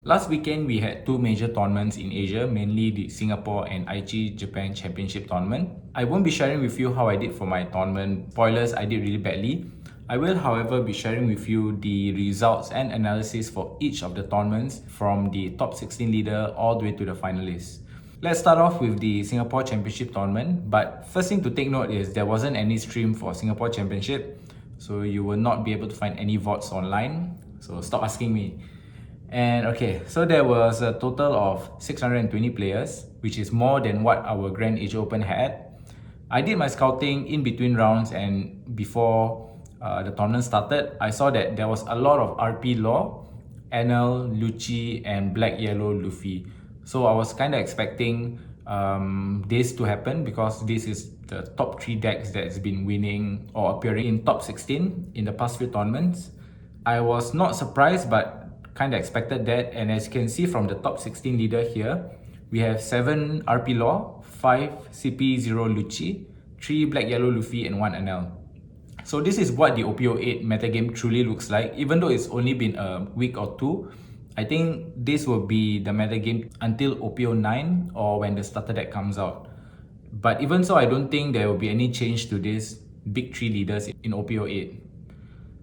Last weekend, we had two major tournaments in Asia, mainly the Singapore and Aichi Japan Championship Tournament. I won't be sharing with you how I did for my tournament. Spoilers, I did really badly. I will, however, be sharing with you the results and analysis for each of the tournaments from the top 16 leader all the way to the finalists. Let's start off with the Singapore Championship Tournament, but first thing to take note is there wasn't any stream for Singapore Championship, so you will not be able to find any VODs online, so stop asking me. And okay, so there was a total of 620 players, which is more than what our Grand Asia Open had. I did my scouting in between rounds and before the tournament started. I saw that there was a lot of RP Law, NL, Lucci, and Black Yellow Luffy. So I was kind of expecting this to happen because this is the top 3 decks that's been winning or appearing in top 16 in the past few tournaments. I was not surprised, but kind of expected that, and as you can see from the top 16 leader here, we have 7 RP Law, 5 CP0 Lucci, 3 Black Yellow Luffy, and 1 NL. So this is what the OP08 metagame truly looks like. Even though it's only been a week or two, I think this will be the metagame until OP09 or when the starter deck comes out. But even so, I don't think there will be any change to this big 3 leaders in OP08.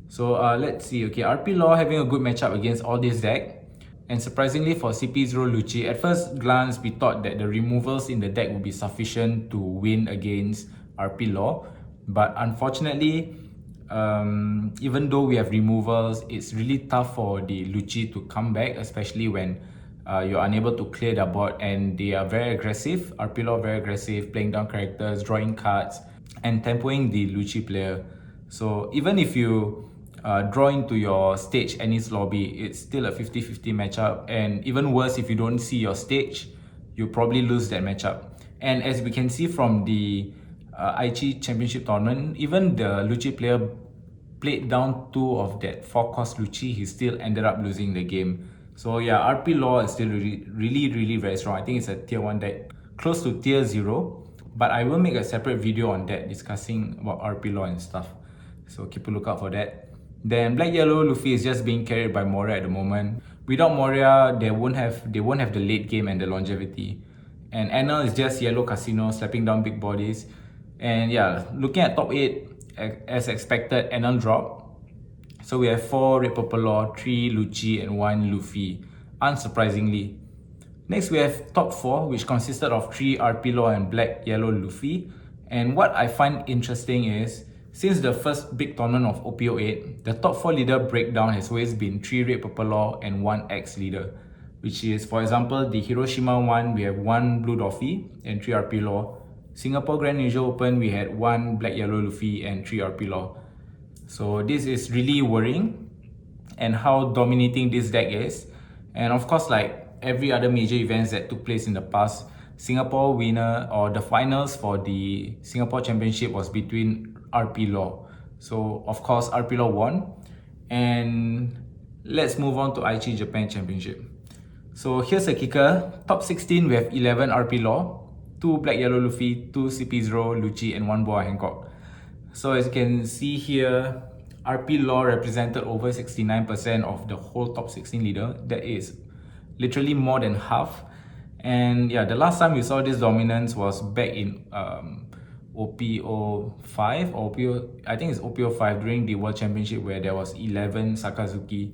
So let's see, okay, RP Law having a good matchup against all this deck. And surprisingly for CP0 Lucci, at first glance we thought that the removals in the deck would be sufficient to win against RP Law. But unfortunately, even though we have removals, it's really tough for the Lucci to come back, especially when you're unable to clear the board, and they are very aggressive. RP Law very aggressive, playing down characters, drawing cards, and tempoing the Lucci player. So even if you draw into your stage Ennis lobby, it's still a 50-50 matchup, and even worse, if you don't see your stage, you probably lose that matchup. And as we can see from the Aichi Championship Tournament, even the Lucci player played down 2 of that 4-cost Lucci, he still ended up losing the game. So yeah, RP Law is still really very strong. I think it's a tier 1 deck, close to tier 0, but I will make a separate video on that discussing about RP Law and stuff, so keep a lookout for that. Then Black Yellow Luffy is just being carried by Moria at the moment. Without Moria, they won't have the late game and the longevity. And NL is just Yellow Casino slapping down big bodies. And yeah, looking at top 8, as expected, NL drop. So we have 4 Red Purple Law, 3 Lucci, and 1 Luffy, unsurprisingly. Next we have top 4, which consisted of 3 RP Law and Black Yellow Luffy. And what I find interesting is, since the first big tournament of OP08, the top 4 leader breakdown has always been 3 Red Purple Law and 1 X leader, which is, for example, the Hiroshima one, we have 1 Blue Doffy and 3 RP Law. Singapore Grand Asia Open, we had 1 Black Yellow Luffy and 3 RP Law. So this is really worrying, and how dominating this deck is. And of course, like every other major events that took place in the past, Singapore winner or the finals for the Singapore Championship was between RP Law. So of course RP Law won. And let's move on to Aichi Japan Championship. So here's a kicker. Top 16 we have 11 RP Law, 2 Black Yellow Luffy, 2 CP0 Lucci, and 1 Boa Hancock. So as you can see here, RP Law represented over 69% of the whole top 16 leader. That is literally more than half. And yeah, the last time we saw this dominance was back in OP05 or I think it's OP05 during the World Championship, where there was 11 Sakazuki.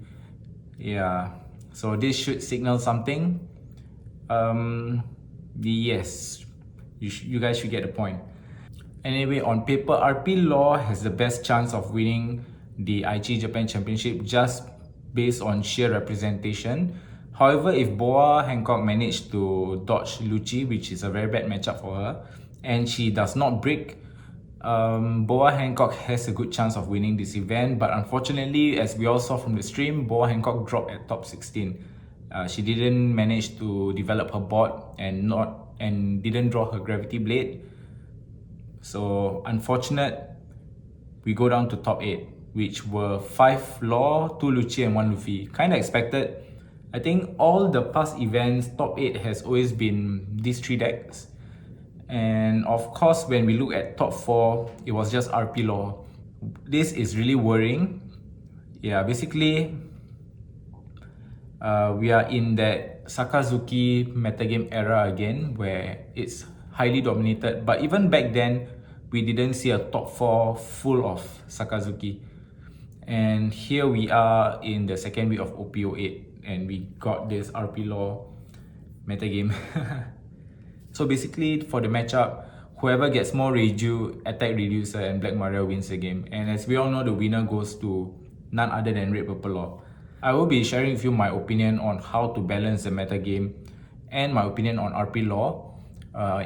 Yeah, so this should signal something. Yes, you guys should get the point. Anyway, on paper, RP Law has the best chance of winning the Aichi Japan Championship just based on sheer representation. However, if Boa Hancock managed to dodge Lucci, which is a very bad matchup for her, and she does not break, Boa Hancock has a good chance of winning this event. But unfortunately, as we all saw from the stream, Boa Hancock dropped at top 16. She didn't manage to develop her board and didn't draw her Gravity Blade. So unfortunate, we go down to top 8, which were 5 Law, 2 Lucci, and 1 Luffy. Kinda expected. I think all the past events, top 8 has always been these 3 decks. And of course, when we look at top 4, it was just RP Law. This is really worrying. Yeah, basically, We are in that Sakazuki metagame era again, where it's highly dominated. But even back then, we didn't see a top 4 full of Sakazuki. And here we are in the second week of OP08, and we got this RP Law metagame. So basically, for the matchup, whoever gets more Reiju, Attack Reducer, and Black Maria wins the game. And as we all know, the winner goes to none other than Red Purple Law. I will be sharing with you my opinion on how to balance the metagame and my opinion on RP Law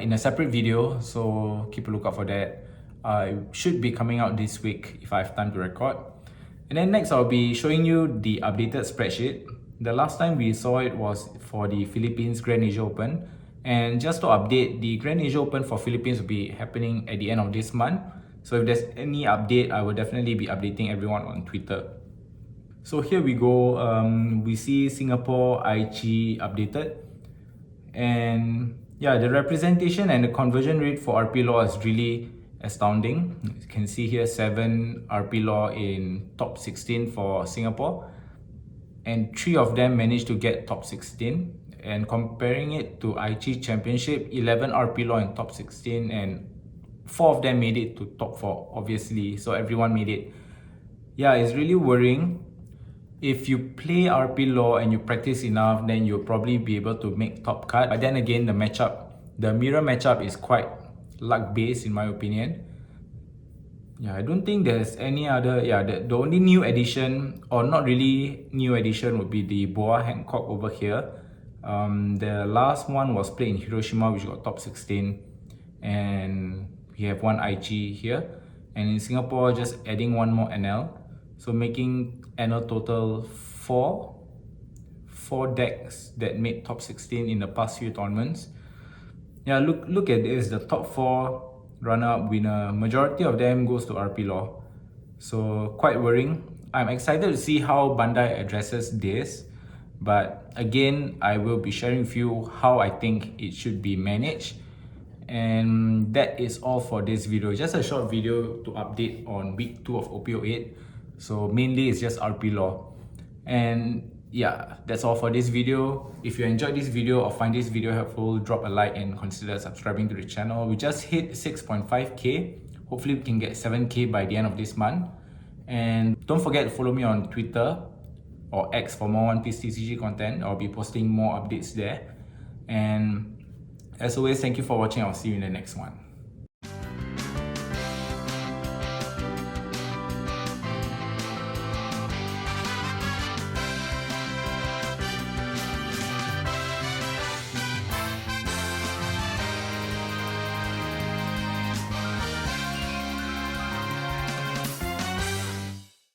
in a separate video, so keep a lookout for that. It should be coming out this week if I have time to record. And then next, I'll be showing you the updated spreadsheet. The last time we saw it was for the Philippines Grand Asia Open. And just to update, the Grand Asia Open for Philippines will be happening at the end of this month. So if there's any update, I will definitely be updating everyone on Twitter. So here we go. We see Singapore Aichi updated. And yeah, the representation and the conversion rate for RP Law is really astounding. You can see here 7 RP Law in top 16 for Singapore, and 3 of them managed to get top 16. And comparing it to Aichi Championship, 11 RP Law in top 16 and 4 of them made it to top 4, obviously. So everyone made it. Yeah, it's really worrying. If you play RP Law and you practice enough, then you'll probably be able to make top cut. But then again, the mirror matchup is quite luck-based in my opinion. Yeah, I don't think there's any other. Yeah, the only new addition, or not really new addition, would be the Boa Hancock over here. The last one was played in Hiroshima, which got top 16. And we have one Aichi here. And in Singapore, just adding one more NL. So making NL total 4 decks that made top 16 in the past few tournaments. Yeah, look at this, the top 4 runner-up winner, majority of them goes to RP Law. So quite worrying. I'm excited to see how Bandai addresses this. But again, I will be sharing with you how I think it should be managed. And that is all for this video. Just a short video to update on week 2 of OP08. So mainly it's just RP Law. And yeah, that's all for this video. If you enjoyed this video or find this video helpful, drop a like and consider subscribing to the channel. We just hit 6.5k. Hopefully we can get 7k by the end of this month. And don't forget to follow me on Twitter or X for more One Piece TCG content. I'll be posting more updates there. And as always, thank you for watching. I'll see you in the next one.